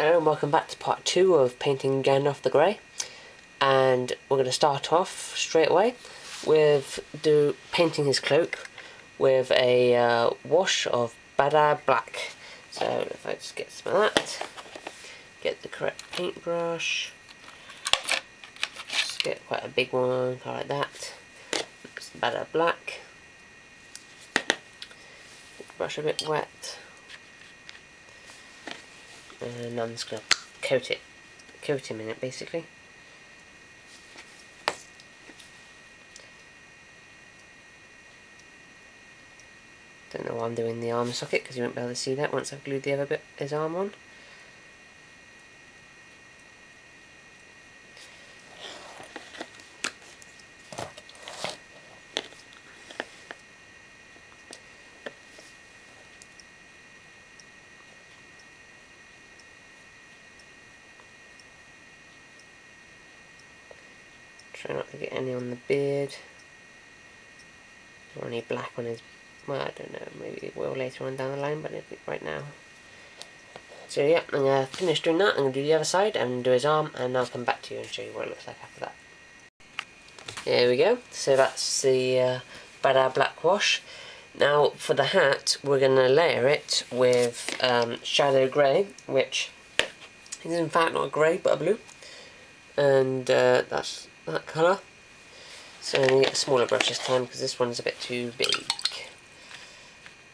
Hello and welcome back to part 2 of painting Gandalf the Grey, and we're going to start off straight away with painting his cloak with a wash of Bada Black. So if I just get some of that, get the correct paintbrush, just get quite a big one, kind of like that. It's Bada Black. Brush a bit wet. And I'm just going to coat him in it basically. Don't know why I'm doing the arm socket because you won't be able to see that once I've glued the other bit, his arm on. Try not to get any on the beard or any black on his, well, I don't know, maybe it will later on down the line, but right now. So yeah, I'm going to finish doing that. I'm going to do the other side and do his arm, and I'll come back to you and show you what it looks like after that. There we go, so that's the Bada Black wash. Now for the hat, we're going to layer it with shadow grey, which is in fact not a grey but a blue, and that's that colour. So I'm going to get a smaller brush this time because this one's a bit too big.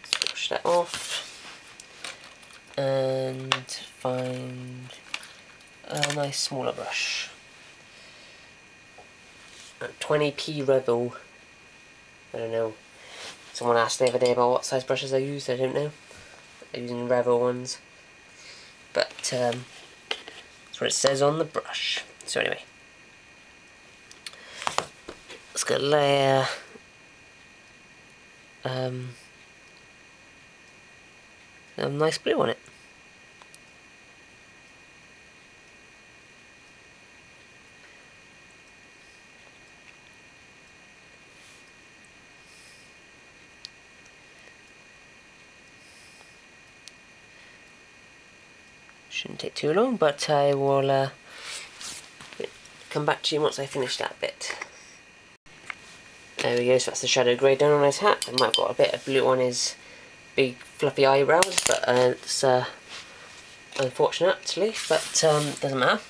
Let's brush that off and find a nice smaller brush. 20p Rebel. I don't know. Someone asked the other day about what size brushes I used. I don't know. I'm using Rebel ones. But that's what it says on the brush. So anyway. Let's go layer a nice blue on it. Shouldn't take too long, but I will come back to you once I finish that bit. There we go, so that's the shadow grey done on his hat. I might have got a bit of blue on his big fluffy eyebrows, but it's unfortunate actually, but doesn't matter.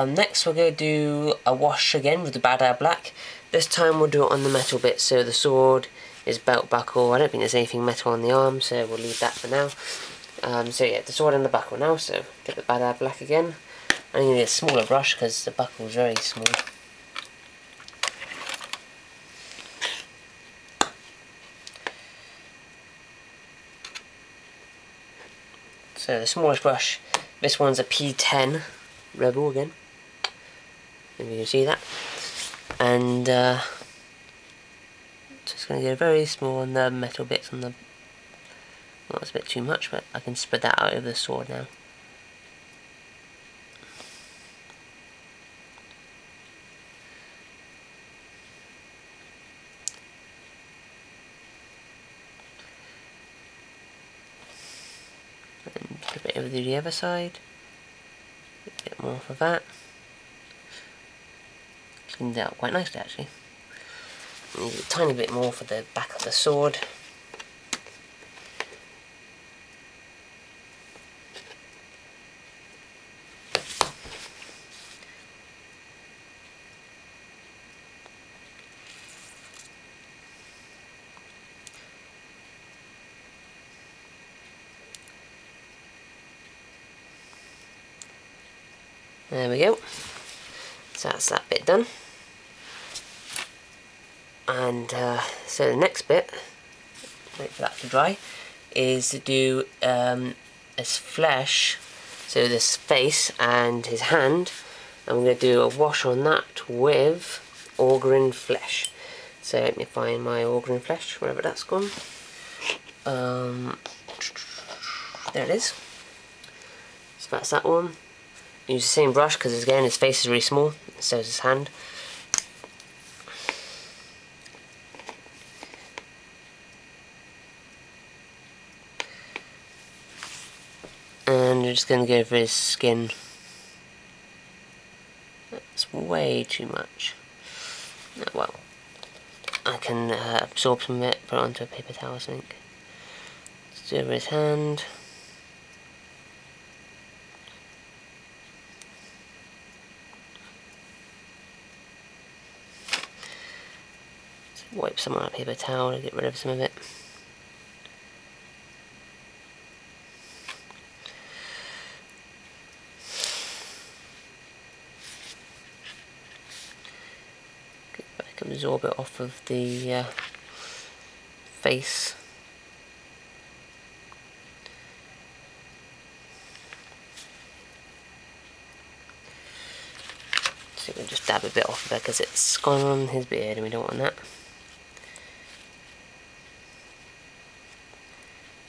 Next we're going to do a wash again with the Bada Black. This time we'll do it on the metal bit, so the sword, his belt buckle. I don't think there's anything metal on the arm, so we'll leave that for now. So yeah, the sword and the buckle now, so get the Bada Black again. I'm going to need a smaller brush because the buckle is very small. So the smallest brush, this one's a P10 Rebel again, if you can see that, and just going to go very small on the metal bits on the, well, that's a bit too much, but I can spread that out over the sword now. And flip it over to the other side. A bit more for that. Cleaned it out quite nicely actually. Need a tiny bit more for the back of the sword. There we go. So that's that bit done. And so the next bit, wait for that to dry, is to do his flesh, so this face and his hand. I'm going to do a wash on that with Orgrin Flesh. So let me find my Orgrin Flesh, wherever that's gone. There it is. So that's that one. Use the same brush because again his face is really small, so is his hand. you're just going to go for his skin. That's way too much. Oh, well, I can absorb some of it, put it onto a paper towel or something. Just do over his hand. Just wipe some on a paper towel to get rid of some of it. Absorb it off of the face. So we'll just dab a bit off of it because it's gone on his beard and we don't want that.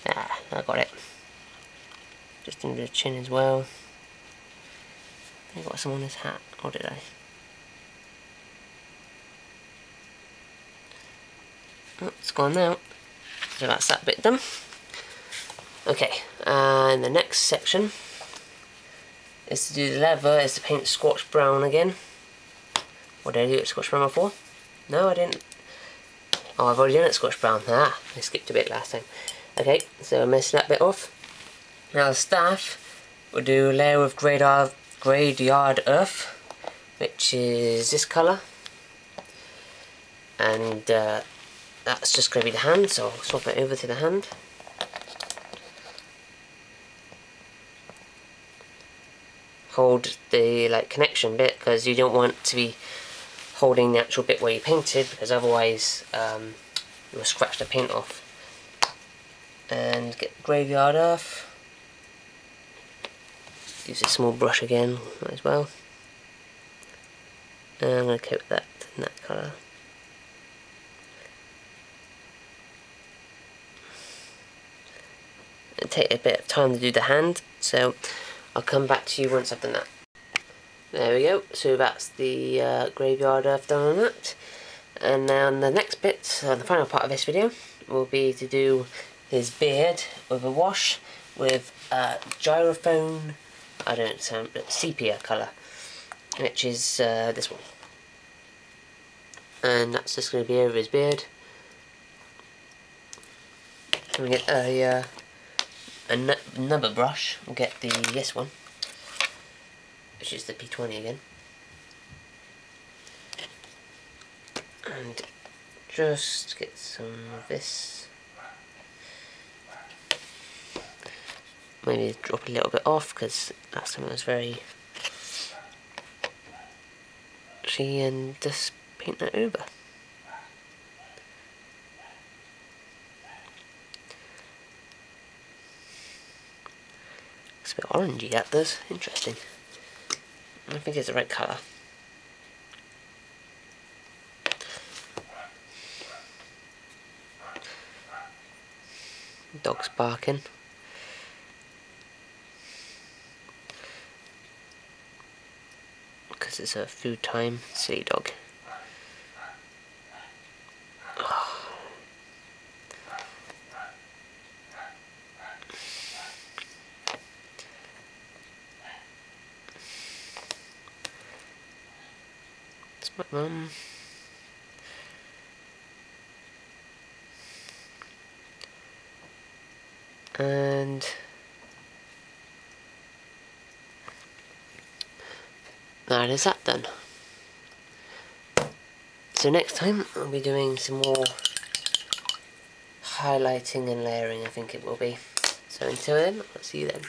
Ah, I got it. Just under the chin as well. I got some on his hat, or did I? Oh, it's gone now. So that's that bit done. Okay, and the next section is to do the leather, is to paint scorched brown again. What did I do it scorched brown before? No, I didn't. Oh, I've already done it scorched brown. Ah, I skipped a bit last time. Okay, so I missed that bit off. Now the staff, we'll do a layer of graveyard earth, which is this colour. And that's just going to be the hand, so I'll swap it over to the hand. Hold the connection bit because you don't want to be holding the actual bit where you painted, because otherwise you'll scratch the paint off. And get the graveyard earth. Use a small brush again as well. And I'm going to coat that in that colour. It'll take a bit of time to do the hand, so I'll come back to you once I've done that. There we go, so that's the graveyard earth done on that. And now the next bit, the final part of this video, will be to do his beard with a wash with gyrophone, I don't know, sepia colour, which is this one. And that's just going to be over his beard. And we get another brush. We'll get this one, which is the P20 again, and just get some of this. Maybe drop a little bit off because last time it was very itchy, and just paint that over. It's a bit orangey, that does. Interesting. I think it's the right colour. Dog's barking. Because it's food time. Silly dog. It's my mum. And that is that done. So next time I'll be doing some more highlighting and layering, I think it will be. So until then, I'll see you then.